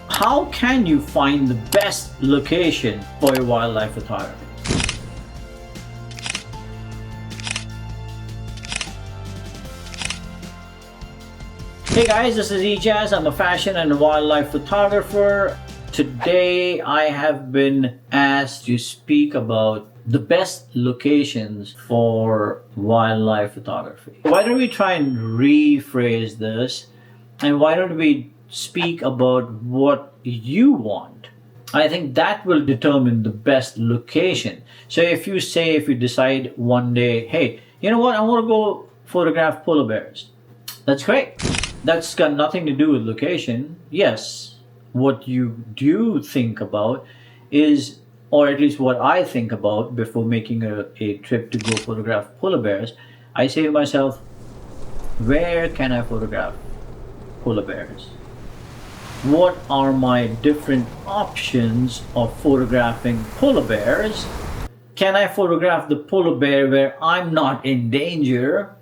How can you find the best location for your wildlife photography? Hey guys, this is Ejaz. I'm a fashion and wildlife photographer. Today I have been asked to speak about the best locations for wildlife photography. Why don't we try and rephrase this, and why don't we speak about what you want? I think that will determine the best location. So if you decide one day, hey, you know what, I want to go photograph polar bears. That's great. That's got nothing to do with location. Yes, what you do think about is, or at least what I think about before making a trip to go photograph polar bears, I say to myself, where can I photograph polar bears? What are my different options of photographing polar bears? Can I photograph the polar bear where I'm not in danger?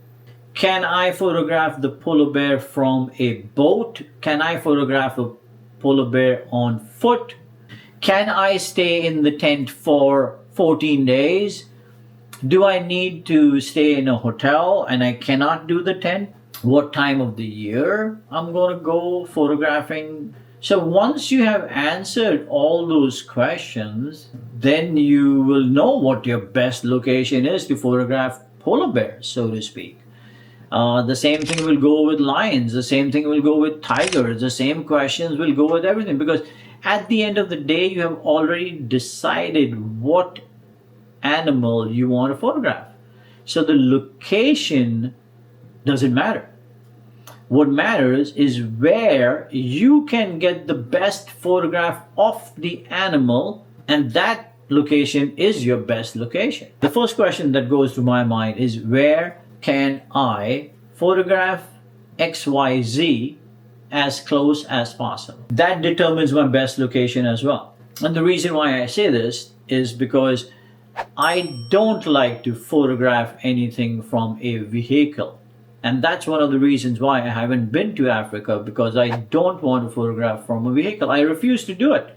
Can I photograph the polar bear from a boat? Can I photograph a polar bear on foot? Can I stay in the tent for 14 days? Do I need to stay in a hotel and I cannot do the tent? What time of the year I'm going to go photographing? So once you have answered all those questions, then you will know what your best location is to photograph polar bears, so to speak. The same thing will go with lions, the same thing will go with tigers, the same questions will go with everything, because at the end of the day you have already decided what animal you want to photograph. So the location doesn't matter. What matters is where you can get the best photograph of the animal, and that location is your best location. The first question that goes through my mind is, where can I photograph XYZ as close as possible? That determines my best location as well. And the reason why I say this is because I don't like to photograph anything from a vehicle. And that's one of the reasons why I haven't been to Africa, because I don't want to photograph from a vehicle. I refuse to do it.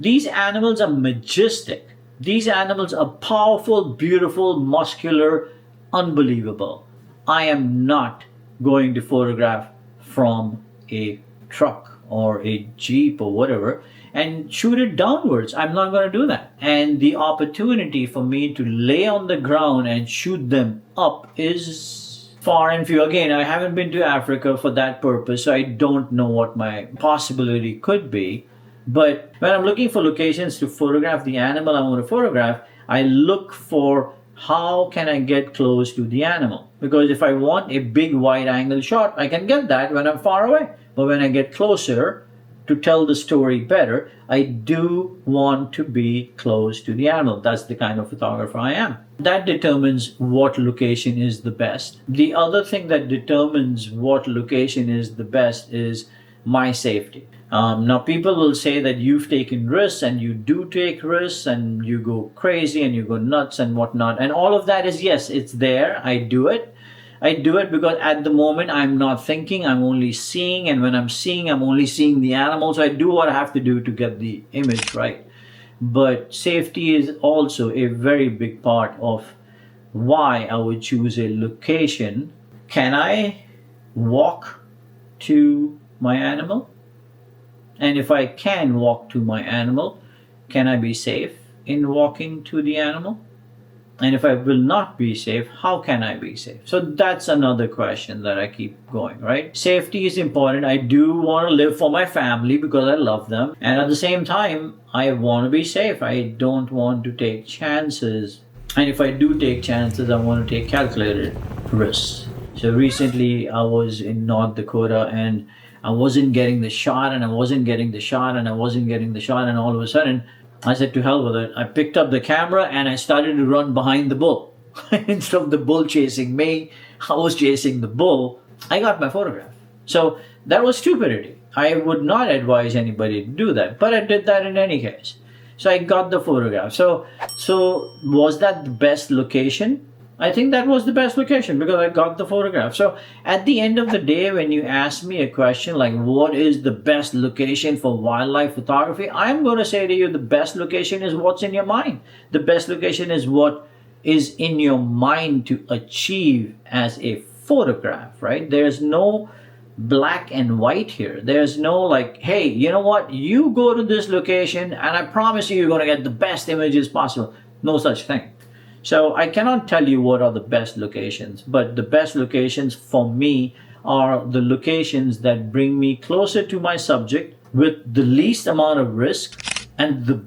These animals are majestic. These animals are powerful, beautiful, muscular, unbelievable. I am not going to photograph from a truck or a jeep or whatever and shoot it downwards. I'm not going to do that. And the opportunity for me to lay on the ground and shoot them up is far and few. Again, I haven't been to Africa for that purpose, so I don't know what my possibility could be. But when I'm looking for locations to photograph the animal I want to photograph, I look for how can I get close to the animal. Because if I want a big wide angle shot, I can get that when I'm far away. But when I get closer to tell the story better, I do want to be close to the animal. That's the kind of photographer I am. That determines what location is the best. The other thing that determines what location is the best is my safety. Now people will say that you've taken risks, and you do take risks, and you go crazy and you go nuts and whatnot, and all of that is, yes, it's there. I do it because at the moment I'm not thinking, I'm only seeing, and when I'm seeing, I'm only seeing the animal. So I do what I have to do to get the image right. But safety is also a very big part of why I would choose a location. Can I walk to my animal? And if I can walk to my animal, can I be safe in walking to the animal? And if I will not be safe, how can I be safe? So that's another question that I keep going, right? Safety is important. I do want to live for my family because I love them. And at the same time, I want to be safe. I don't want to take chances. And if I do take chances, I want to take calculated risks. So recently I was in North Dakota, and I wasn't getting the shot, and I wasn't getting the shot, and I wasn't getting the shot, and all of a sudden I said, to hell with it. I picked up the camera and I started to run behind the bull. Instead of the bull chasing me, I was chasing the bull. I got my photograph. So that was stupidity. I would not advise anybody to do that, but I did that in any case. So I got the photograph. So was that the best location? I think that was the best location because I got the photograph. So at the end of the day, when you ask me a question like what is the best location for wildlife photography, I'm going to say to you the best location is what's in your mind. The best location is what is in your mind to achieve as a photograph, right? There's no black and white here. There's no like, hey, you know what? You go to this location and I promise you you're going to get the best images possible. No such thing. So I cannot tell you what are the best locations, but the best locations for me are the locations that bring me closer to my subject with the least amount of risk and the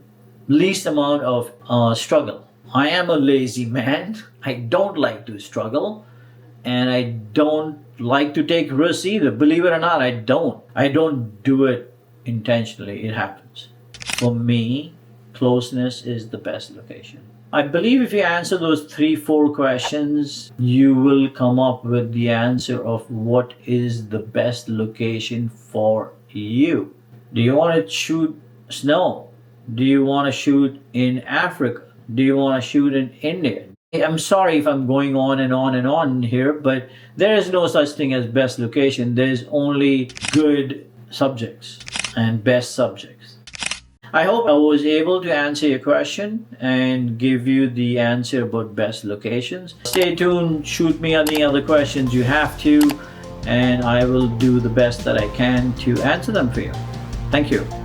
least amount of struggle. I am a lazy man. I don't like to struggle and I don't like to take risks either. Believe it or not, I don't. I don't do it intentionally. It happens. For me, closeness is the best location. I believe if you answer those 3-4 questions, you will come up with the answer of what is the best location for you. Do you want to shoot snow? Do you want to shoot in Africa? Do you want to shoot in India? I'm sorry if I'm going on and on and on here, but there is no such thing as best location. There's only good subjects and best subjects. I hope I was able to answer your question and give you the answer about best locations. Stay tuned, shoot me any other questions you have to, and I will do the best that I can to answer them for you. Thank you.